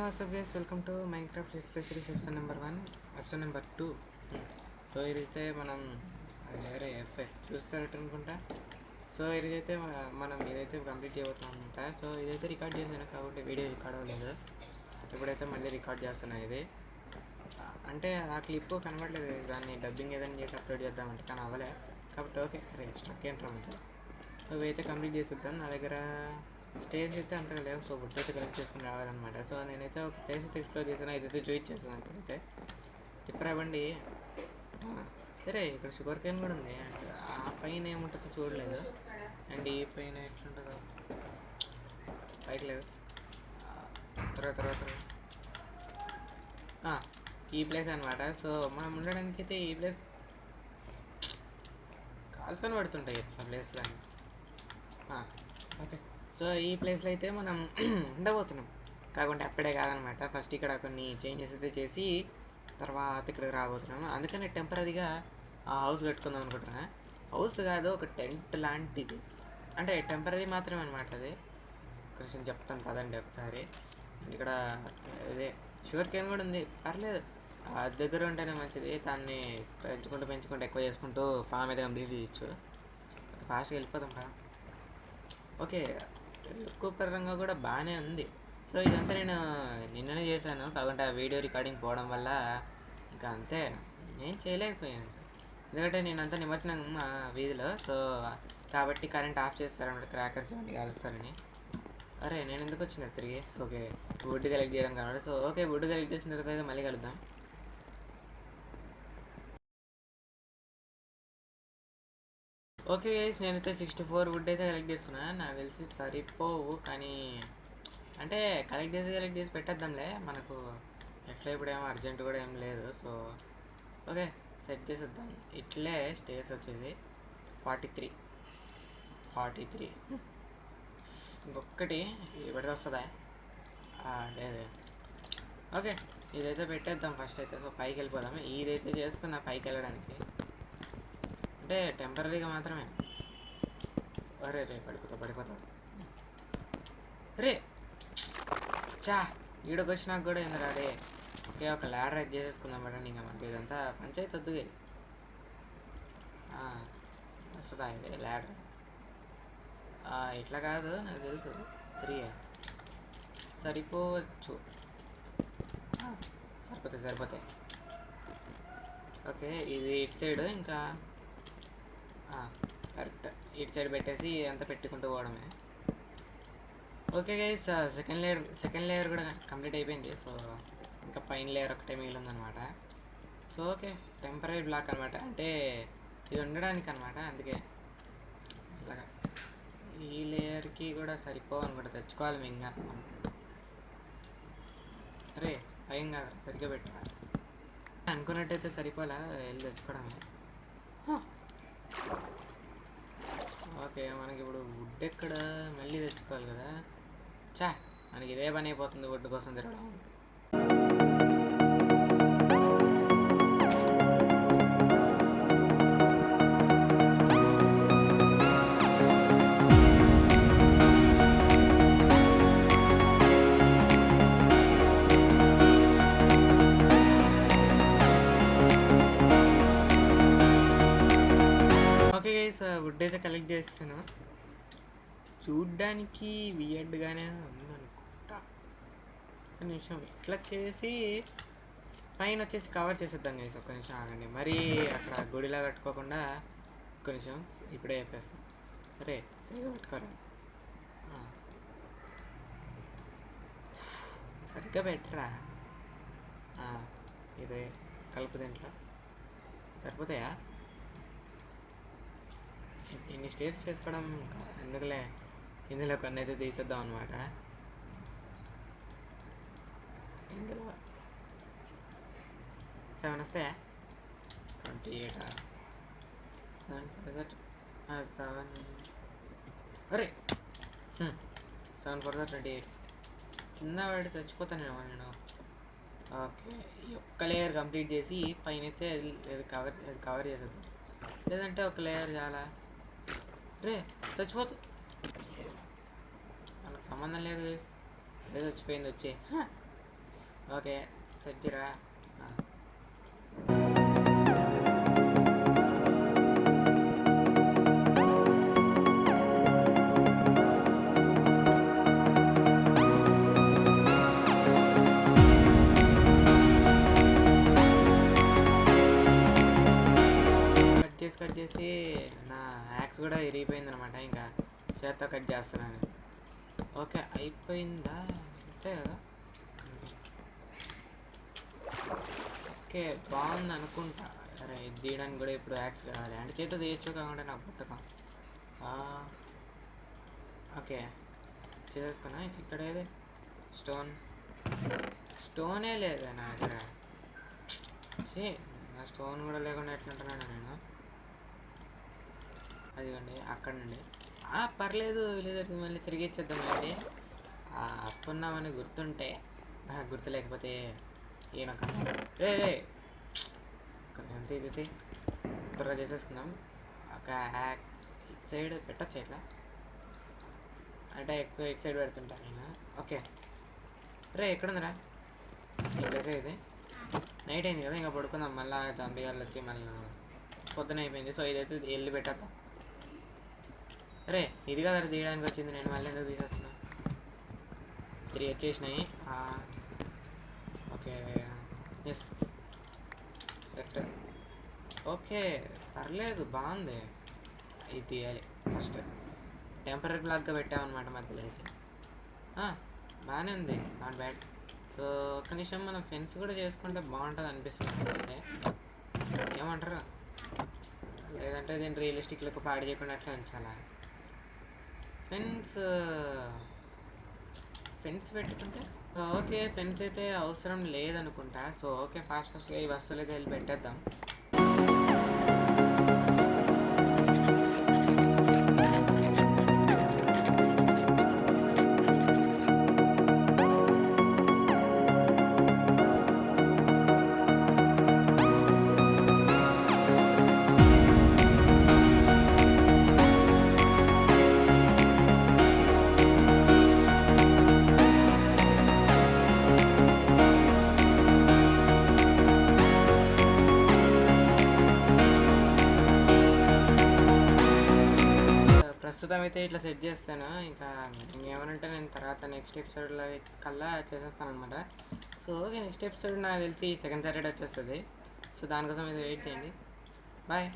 WhatsApp guys, welcome to Minecraft display series episode number 1, episode number 2. So ఇదైతే మనం వేరే effect చూస్తారట అనుకుంటా. So ఇదైతే మనం ఇదైతే కంప్లీట్ చేయబోతున్నాం అనమాట. సో ఇదైతే రికార్డ్ చేశాను కాబట్టి వీడియో రికార్డ్ అవ్వలేదు. ఇప్పుడైతే మళ్ళీ రికార్డ్ చేస్తున్నాను. ఇది అంటే ఆ క్లిప్ కనబడలేదు, దాన్ని డబ్బింగ్ ఏదైనా చేసి అప్లోడ్ చేద్దామంటే కానీ అవ్వలే కాబట్టి ఓకే స్ట్రక్ ఏంటంటే అవి అయితే కంప్లీట్ చేసేద్దాం. నా దగ్గర స్టేజ్ అయితే అంతగా లేవు, సో బుట్ అయితే కలెక్ట్ చేసుకుని రావాలన్నమాట. సో నేనైతే ఒక ప్లేస్ అయితే ఎక్స్ప్లోర్ చేశాను, ఇదైతే జూయిట్ చేస్తాను అనుకుంటే తిప్పరాబండి. సరే ఇక్కడ షుగర్ కేన్ కూడా ఉంది, అండ్ ఆ పైన ఏముంటుందో చూడలేదు, అండ్ ఈ పైన ఎట్లుంటుందో పైకి లేదు. తర్వాత ఈ ప్లేస్ అనమాట. సో మనం ఉండడానికి అయితే ఈ ప్లేస్ కాల్చుకొని పడుతుంటాయి ఆ ప్లేస్లో. ఓకే, సో ఈ ప్లేస్లో అయితే మనం ఉండబోతున్నాం, కాకుంటే అప్పుడే కాదనమాట. ఫస్ట్ ఇక్కడ కొన్ని చేంజెస్ అయితే చేసి తర్వాత ఇక్కడికి రాబోతున్నాం. అందుకని టెంపరీగా ఆ హౌస్ కట్టుకుందాం అనుకుంటున్నా. హౌస్ కాదు, ఒక టెంట్ లాంటిది, అంటే టెంపరీ మాత్రమే అనమాట. అది కొంచెం చెప్తాను పదండి ఒకసారి. ఇక్కడ ఇదే షుగర్ కేన్ కూడా ఉంది, పర్లేదు, అది దగ్గర ఉంటేనే మంచిది. దాన్ని పెంచుకుంటూ ఎక్కువ చేసుకుంటూ ఫామ్ అయితే కంప్లీట్ చేయొచ్చు. ఫాస్ట్గా వెళ్ళిపోతాం కదా. ఓకే, లుక్ పరంగా కూడా బాగానే ఉంది. సో ఇదంతా నేను నిన్ననే చేశాను, కాకుంటే ఆ వీడియో రికార్డింగ్ పోవడం వల్ల ఇంకా అంతే నేను చేయలేకపోయాను. ఎందుకంటే నేనంతా నిమజ్జనం మా వీధిలో, సో కాబట్టి కరెంట్ ఆఫ్ చేస్తారన్నమాట, క్రాకర్స్ ఇవన్నీ కాలుస్తారని. అరే నేను ఎందుకు వచ్చిన తిరిగి. ఓకే, వుడ్ కలెక్ట్ చేయడం కాబట్టి. సో ఓకే, వుడ్ కలెక్ట్ చేసిన తర్వాత అయితే మళ్ళీ కలుద్దాం. ఓకే గైస్, నేనైతే 64 వుడ్ అయితే కలెక్ట్ చేసుకున్నా. నాకు తెలిసి సరిపోవు, కానీ అంటే కలెక్ట్ చేసి పెట్టేద్దాంలే, మనకు ఎట్లా ఇప్పుడేమో అర్జెంట్ కూడా ఏం లేదు. సో ఓకే, సెట్ చేసేద్దాం. ఇట్లే స్టేర్స్ వచ్చేసి 43 ఇంకొకటి పెడితే వస్తుందా? లేదు. ఓకే, ఇదైతే పెట్టేద్దాం ఫస్ట్ అయితే. సో పైకి వెళ్ళిపోదాం. ఇదైతే చేసుకున్నా పైకి వెళ్ళడానికి, అంటే టెంపరీగా మాత్రమే. అరే పడిపోతా రే చా ఈడకి వచ్చినాక కూడా ఏందిరా రే. ఓకే, ఒక ల్యాడర్ అయితే చేసేసుకుందాం మేడం. ఇంకా మనకి ఇదంతా పంచాయతీ వద్దు గైస్. వస్తుందా ఇది ల్యాడర్? ఇట్లా కాదు, నాకు తెలుసు 3 సరిపోవచ్చు. సరిపోతాయి. ఓకే, ఇది ఇటు సైడ్, ఇంకా కరెక్ట్ ఇటు సైడ్ పెట్టేసి అంతా పెట్టుకుంటూ పోవడమే. ఓకే గైస్, సెకండ్ లేయర్ కూడా కంప్లీట్ అయిపోయింది. సో ఇంకా పైన లేయర్ ఒకటే మిగిలిందనమాట. సో ఓకే, టెంపరీ బ్లాక్ అనమాట, అంటే ఇది ఉండడానికి అనమాట. అందుకే ఇలాగా ఈ లేయర్కి కూడా సరిపోవు అనుకుంటా, తెచ్చుకోవాలి మేము ఇంకా. అరే పైన కాదు, సరిగ్గా పెట్టరా. అనుకున్నట్టయితే సరిపోలా, వెళ్ళి తెచ్చుకోవడమే. ఓకే, మనకి ఇప్పుడు వుడ్ ఎక్కడ మళ్ళీ తెచ్చుకోవాలి కదా. మనకి ఇదే పని అయిపోతుంది వుడ్ కోసం తిరగడం. ఓకే గైస్, వుడ్ అయితే కలెక్ట్ చేస్తాను. చూడ్డానికి వియర్డ్గానే ఉందనుకుంటా. ఒక నిమిషం ఇట్లా చేసి పైన వచ్చేసి కవర్ చేసేద్దాం గైస్. ఒక్క నిమిషం ఆగండి, మరీ అక్కడ గుడిలా కట్టుకోకుండా. ఒక్క నిమిషం, ఇప్పుడే చెప్పేస్తాం. అరే సరిగ్గా పెట్టుకోరా, సరిగ్గా పెట్టరా. ఇదే కలుపు దీంట్లో సరిపోతాయా? ఇన్ని స్టేజ్ చేసుకోవడం ఎందుకులే, ఇందులో కొన్ని అయితే తీసేద్దాం అనమాట. ఇందులో 7 వస్తాయా? 28 7 అరే 7 4 28 కింద పడి చచ్చిపోతానేమో నేను. ఓకే, ఈ ఒక్క లేయర్ కంప్లీట్ చేసి పైన అయితే కవర్ చేసేద్దాం, లేదంటే ఒక లేయర్ చాలా. రే చచ్చిపోతు, మనకు సంబంధం లేదు, ఏదో చచ్చిపోయింది వచ్చే. ఓకే సెట్ చేయరా. కట్ చేసి నా యాక్స్ కూడా ఇరిగిపోయింది అనమాట. ఇంకా చేత్తో కట్ చేస్తున్నాను. ఓకే అయిపోయిందా? అంతే కదా. ఓకే బాగుంది అనుకుంటా. అరే ఇది తీయడానికి కూడా ఇప్పుడు యాక్స్ కావాలి. అంటే చేత తీయచ్చు కాకుండా నాకు పుస్తకం. ఓకే చేసేసుకున్నా. ఇక్కడ ఏది స్టోనే లేదా నా దగ్గర. నా స్టోన్ కూడా లేకుండా ఎట్లుంటున్నాను నేను. అదిగోండి అక్కడ నుండి పర్లేదు విలేజర్కి మళ్ళీ తిరిగి ఇచ్చేద్దాం అండి. అప్పున్నామని గుర్తుంటే గుర్తు లేకపోతే ఈయనక రే ఎంత ఇది త్వరగా చేసేసుకుందాం. ఒక ఇటు సైడ్ పెట్టచ్చు ఇట్లా. అంటే ఎక్కువ ఇటు సైడ్ పెడుతుంటాను నేను. ఓకే రే ఎక్కడుందిరా ఈ ప్లేస్. ఇది నైట్ అయింది కదా, ఇంకా పడుకుందాం. మళ్ళీ జంబీ వాళ్ళు వచ్చి మళ్ళీ పొద్దున అయిపోయింది. సో ఇదైతే వెళ్ళి పెట్టేద్దాం. అరే ఇది కదా తీయడానికి వచ్చింది. నేను మళ్ళీ ఎందుకు తీసేస్తున్నా? 3 వచ్చేసినాయి. Okay yes set. ఓకే పర్లేదు బాగుంది. ఇది తీయాలి ఫస్ట్. టెంపరీ బ్లాక్గా పెట్టామన్నమాట మధ్యలో. అయితే బాగానే ఉంది, నాట్ బ్యాడ్. సో ఒక్క నిమిషం మనం ఫెన్స్ కూడా చేసుకుంటే బాగుంటుంది అనిపిస్తుంది అయితే. ఏమంటారు? లేదంటే దీన్ని రియలిస్టిక్ లుక్ పాడు చేయకుండా అట్లా ఉంచాలా? ఫెన్స్ పెట్టుకుంటే ఓకే. ఫెన్స్ అయితే అవసరం లేదనుకుంటా. సో ఓకే ఫాస్ట్గా ఈ వస్తువులు అయితే వెళ్ళి పెట్టేద్దాం. ప్రస్తుతం అయితే ఇట్లా సెట్ చేస్తాను. ఇంకా ఇంకేమనంటే నేను తర్వాత నెక్స్ట్ ఎపిసోడ్లో కల్లా చేసేస్తాను అనమాట. సో ఓకే నెక్స్ట్ ఎపిసోడ్ నాకు తెలిసి సెకండ్ సాటర్డే వచ్చేస్తుంది. సో దానికోసం ఇది వెయిట్ చేయండి. బాయ్.